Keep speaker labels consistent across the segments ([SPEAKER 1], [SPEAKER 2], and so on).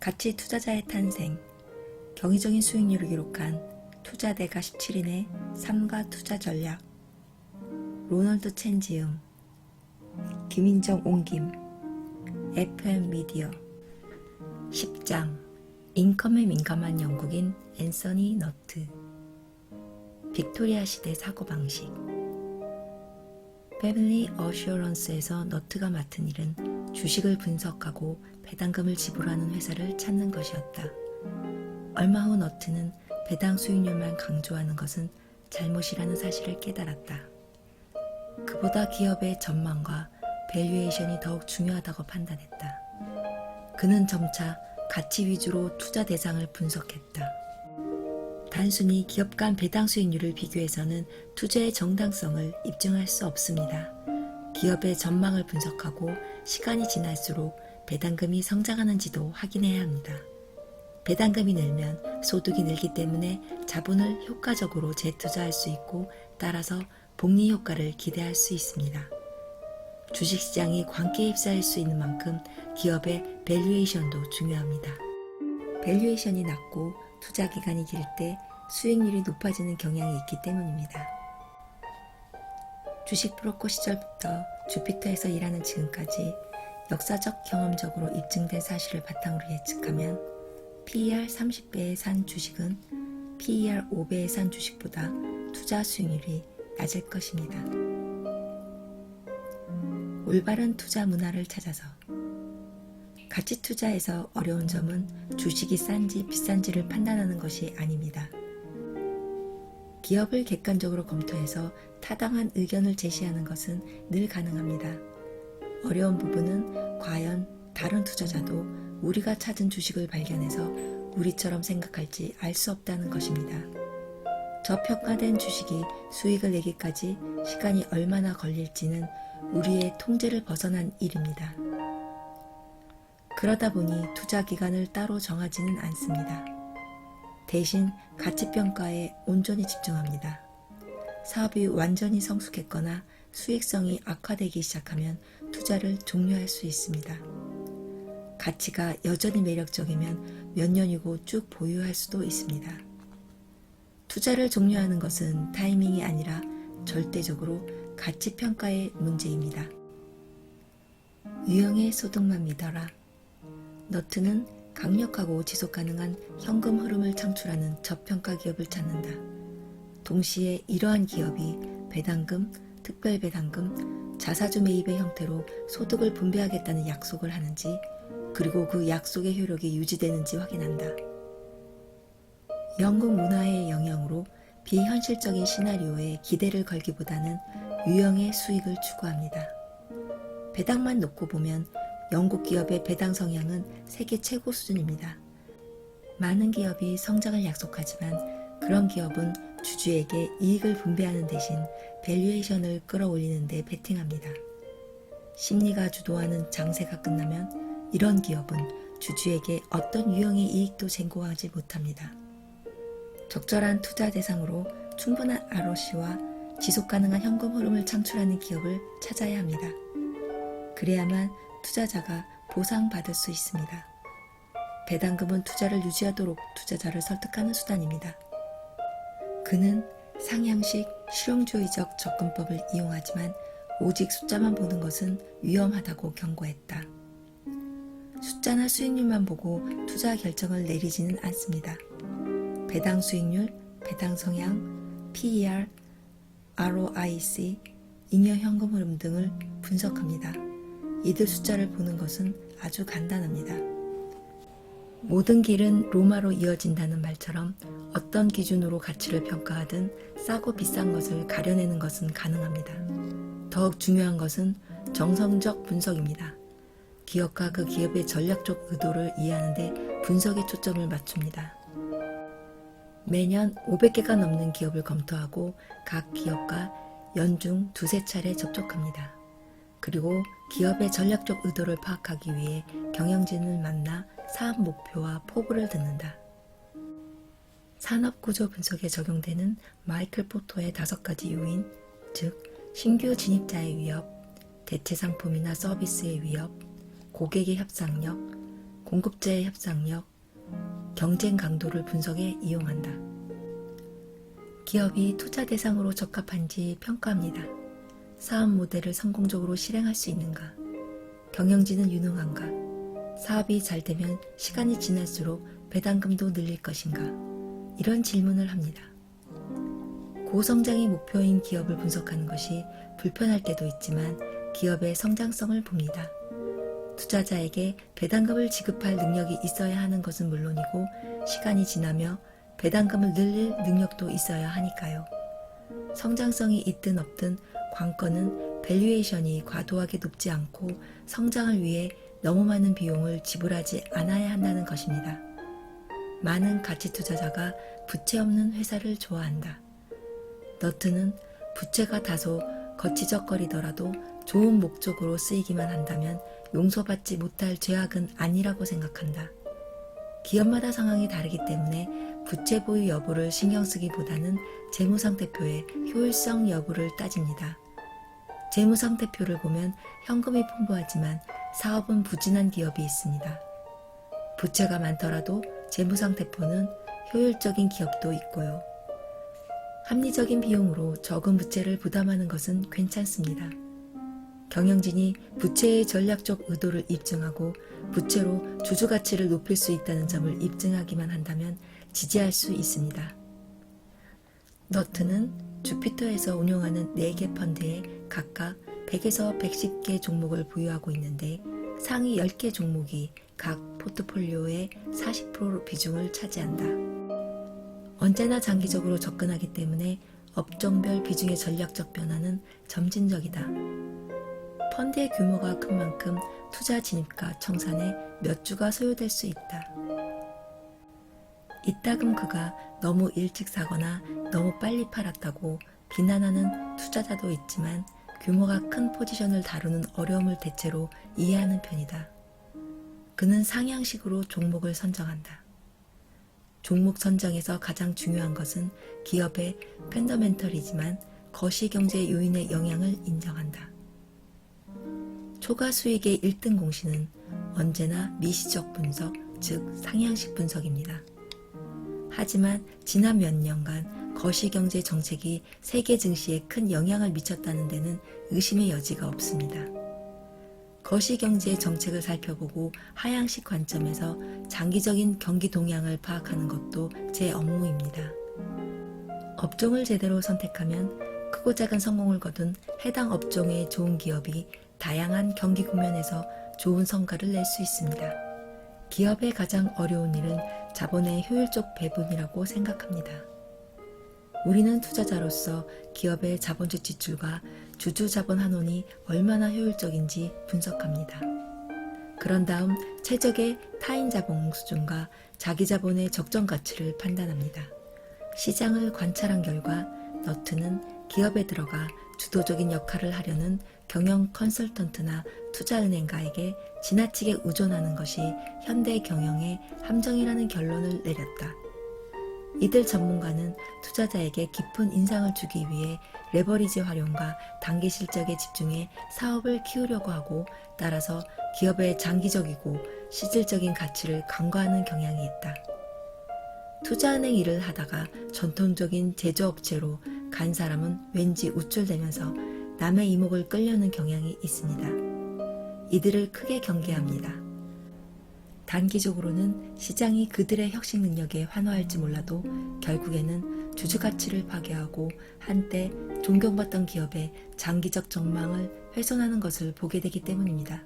[SPEAKER 1] 가치 투자자의 탄생, 경이적인 수익률을 기록한 투자대가 17인의 삶과 투자 전략, 로널드 첸지음, 김인정 옹김, FM 미디어, 10장, 인컴에 민감한 영국인 앤서니 너트, 빅토리아 시대 사고방식. 패밀리 어슈어런스에서 너트가 맡은 일은 주식을 분석하고 배당금을 지불하는 회사를 찾는 것이었다. 얼마 후 너트는 배당 수익률만 강조하는 것은 잘못이라는 사실을 깨달았다. 그보다 기업의 전망과 밸류에이션이 더욱 중요하다고 판단했다. 그는 점차 가치 위주로 투자 대상을 분석했다. 단순히 기업 간 배당 수익률을 비교해서는 투자의 정당성을 입증할 수 없습니다. 기업의 전망을 분석하고 시간이 지날수록 배당금이 성장하는지도 확인해야 합니다. 배당금이 늘면 소득이 늘기 때문에 자본을 효과적으로 재투자할 수 있고 따라서 복리 효과를 기대할 수 있습니다. 주식시장이 광기에 휩싸일 수 있는 만큼 기업의 밸류에이션도 중요합니다. 밸류에이션이 낮고 투자 기간이 길 때 수익률이 높아지는 경향이 있기 때문입니다. 주식 브로커 시절부터 주피터에서 일하는 지금까지 역사적 경험적으로 입증된 사실을 바탕으로 예측하면 PER 30배에 산 주식은 PER 5배에 산 주식보다 투자 수익률이 낮을 것입니다. 올바른 투자 문화를 찾아서 가치 투자에서 어려운 점은 주식이 싼지 비싼지를 판단하는 것이 아닙니다. 기업을 객관적으로 검토해서 타당한 의견을 제시하는 것은 늘 가능합니다. 어려운 부분은 과연 다른 투자자도 우리가 찾은 주식을 발견해서 우리처럼 생각할지 알 수 없다는 것입니다. 저평가된 주식이 수익을 내기까지 시간이 얼마나 걸릴지는 우리의 통제를 벗어난 일입니다. 그러다 보니 투자 기간을 따로 정하지는 않습니다. 대신 가치평가에 온전히 집중합니다. 사업이 완전히 성숙했거나 수익성이 악화되기 시작하면 투자를 종료할 수 있습니다. 가치가 여전히 매력적이면 몇 년이고 쭉 보유할 수도 있습니다. 투자를 종료하는 것은 타이밍이 아니라 절대적으로 가치평가의 문제입니다. 유형의 소득만 믿어라. 너트는 강력하고 지속가능한 현금 흐름을 창출하는 저평가 기업을 찾는다. 동시에 이러한 기업이 배당금, 특별배당금, 자사주 매입의 형태로 소득을 분배하겠다는 약속을 하는지, 그리고 그 약속의 효력이 유지되는지 확인한다. 영국 문화의 영향으로 비현실적인 시나리오에 기대를 걸기보다는 유형의 수익을 추구합니다. 배당만 놓고 보면 영국 기업의 배당 성향은 세계 최고 수준입니다. 많은 기업이 성장을 약속하지만 그런 기업은 주주에게 이익을 분배하는 대신 밸류에이션을 끌어올리는 데 베팅합니다. 심리가 주도하는 장세가 끝나면 이런 기업은 주주에게 어떤 유형의 이익도 제공하지 못합니다. 적절한 투자 대상으로 충분한 ROC와 지속가능한 현금 흐름을 창출하는 기업을 찾아야 합니다. 그래야만 투자자가 보상받을 수 있습니다. 배당금은 투자를 유지하도록 투자자를 설득하는 수단입니다. 그는 상향식 실용주의적 접근법을 이용하지만 오직 숫자만 보는 것은 위험하다고 경고했다. 숫자나 수익률만 보고 투자 결정을 내리지는 않습니다. 배당 수익률, 배당 성향, PER, ROIC, 잉여 현금 흐름 등을 분석합니다. 이들 숫자를 보는 것은 아주 간단합니다. 모든 길은 로마로 이어진다는 말처럼 어떤 기준으로 가치를 평가하든 싸고 비싼 것을 가려내는 것은 가능합니다. 더욱 중요한 것은 정성적 분석입니다. 기업과 그 기업의 전략적 의도를 이해하는 데 분석에 초점을 맞춥니다. 매년 500개가 넘는 기업을 검토하고 각 기업과 연중 두세 차례 접촉합니다. 그리고 기업의 전략적 의도를 파악하기 위해 경영진을 만나 사업 목표와 포부를 듣는다. 산업구조 분석에 적용되는 마이클 포터의 5가지 요인, 즉 신규 진입자의 위협, 대체 상품이나 서비스의 위협, 고객의 협상력, 공급자의 협상력, 경쟁 강도를 분석에 이용한다. 기업이 투자 대상으로 적합한지 평가합니다. 사업 모델을 성공적으로 실행할 수 있는가? 경영진은 유능한가? 사업이 잘 되면 시간이 지날수록 배당금도 늘릴 것인가? 이런 질문을 합니다. 고성장이 목표인 기업을 분석하는 것이 불편할 때도 있지만 기업의 성장성을 봅니다. 투자자에게 배당금을 지급할 능력이 있어야 하는 것은 물론이고 시간이 지나며 배당금을 늘릴 능력도 있어야 하니까요. 성장성이 있든 없든 관건은 밸류에이션이 과도하게 높지 않고 성장을 위해 너무 많은 비용을 지불하지 않아야 한다는 것입니다. 많은 가치 투자자가 부채 없는 회사를 좋아한다. 너트는 부채가 다소 거치적거리더라도 좋은 목적으로 쓰이기만 한다면 용서받지 못할 죄악은 아니라고 생각한다. 기업마다 상황이 다르기 때문에 부채 보유 여부를 신경 쓰기보다는 재무상태표의 효율성 여부를 따집니다. 재무상태표를 보면 현금이 풍부하지만 사업은 부진한 기업이 있습니다. 부채가 많더라도 재무상태표는 효율적인 기업도 있고요. 합리적인 비용으로 적은 부채를 부담하는 것은 괜찮습니다. 경영진이 부채의 전략적 의도를 입증하고 부채로 주주가치를 높일 수 있다는 점을 입증하기만 한다면 지지할 수 있습니다. 너트는 주피터에서 운용하는 4개 펀드에 각각 100에서 110개 종목을 보유하고 있는데 상위 10개 종목이 각 포트폴리오의 40% 비중을 차지한다. 언제나 장기적으로 접근하기 때문에 업종별 비중의 전략적 변화는 점진적이다. 펀드의 규모가 큰 만큼 투자 진입과 청산에 몇 주가 소요될 수 있다. 이따금 그가 너무 일찍 사거나 너무 빨리 팔았다고 비난하는 투자자도 있지만 규모가 큰 포지션을 다루는 어려움을 대체로 이해하는 편이다. 그는 상향식으로 종목을 선정한다. 종목 선정에서 가장 중요한 것은 기업의 펀더멘털이지만 거시경제 요인의 영향을 인정한다. 초과 수익의 1등 공신은 언제나 미시적 분석, 즉 상향식 분석입니다. 하지만 지난 몇 년간 거시경제 정책이 세계 증시에 큰 영향을 미쳤다는 데는 의심의 여지가 없습니다. 거시경제 정책을 살펴보고 하향식 관점에서 장기적인 경기 동향을 파악하는 것도 제 업무입니다. 업종을 제대로 선택하면 크고 작은 성공을 거둔 해당 업종의 좋은 기업이 다양한 경기 국면에서 좋은 성과를 낼 수 있습니다. 기업의 가장 어려운 일은 자본의 효율적 배분이라고 생각합니다. 우리는 투자자로서 기업의 자본적 지출과 주주 자본 환원이 얼마나 효율적인지 분석합니다. 그런 다음 최적의 타인 자본 수준과 자기 자본의 적정 가치를 판단합니다. 시장을 관찰한 결과 너트는 기업에 들어가 주도적인 역할을 하려는 경영 컨설턴트나 투자은행가에게 지나치게 의존하는 것이 현대 경영의 함정이라는 결론을 내렸다. 이들 전문가는 투자자에게 깊은 인상을 주기 위해 레버리지 활용과 단기 실적에 집중해 사업을 키우려고 하고 따라서 기업의 장기적이고 실질적인 가치를 간과하는 경향이 있다. 투자은행 일을 하다가 전통적인 제조업체로 간 사람은 왠지 우쭐대면서 남의 이목을 끌려는 경향이 있습니다. 이들을 크게 경계합니다. 단기적으로는 시장이 그들의 혁신 능력에 환호할지 몰라도 결국에는 주주가치를 파괴하고 한때 존경받던 기업의 장기적 전망을 훼손하는 것을 보게 되기 때문입니다.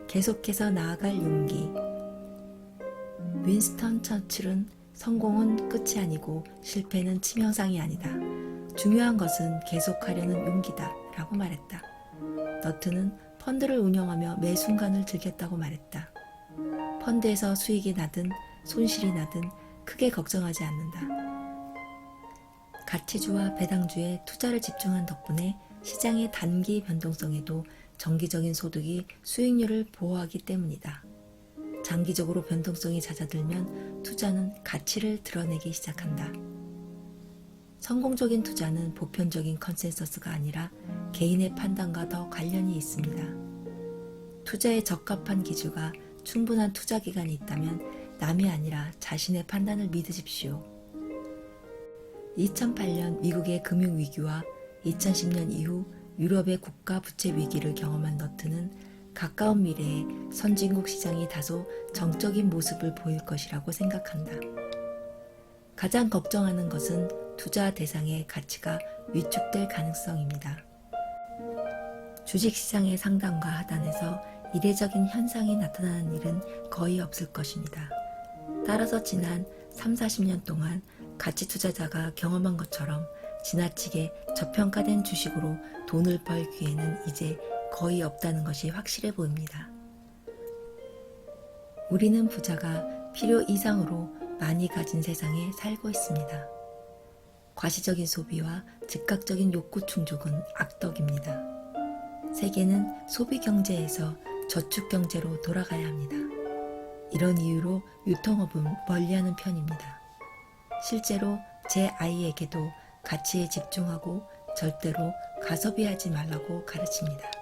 [SPEAKER 1] 계속해서 나아갈 용기. 윈스턴 처칠은 성공은 끝이 아니고 실패는 치명상이 아니다. 중요한 것은 계속하려는 용기다 라고 말했다. 너트는 펀드를 운영하며 매 순간을 즐겼다고 말했다. 펀드에서 수익이 나든 손실이 나든 크게 걱정하지 않는다. 가치주와 배당주에 투자를 집중한 덕분에 시장의 단기 변동성에도 정기적인 소득이 수익률을 보호하기 때문이다. 장기적으로 변동성이 잦아들면 투자는 가치를 드러내기 시작한다. 성공적인 투자는 보편적인 컨센서스가 아니라 개인의 판단과 더 관련이 있습니다. 투자에 적합한 기주가 충분한 투자 기간이 있다면 남이 아니라 자신의 판단을 믿으십시오. 2008년 미국의 금융위기와 2010년 이후 유럽의 국가 부채 위기를 경험한 너트는 가까운 미래에 선진국 시장이 다소 정적인 모습을 보일 것이라고 생각한다. 가장 걱정하는 것은 투자 대상의 가치가 위축될 가능성입니다. 주식시장의 상단과 하단에서 이례적인 현상이 나타나는 일은 거의 없을 것입니다. 따라서 지난 30-40년 동안 가치 투자자가 경험한 것처럼 지나치게 저평가된 주식으로 돈을 벌 기회는 이제 거의 없다는 것이 확실해 보입니다. 우리는 부자가 필요 이상으로 많이 가진 세상에 살고 있습니다. 과시적인 소비와 즉각적인 욕구 충족은 악덕입니다. 세계는 소비 경제에서 저축 경제로 돌아가야 합니다. 이런 이유로 유통업은 멀리하는 편입니다. 실제로 제 아이에게도 가치에 집중하고 절대로 가소비하지 말라고 가르칩니다.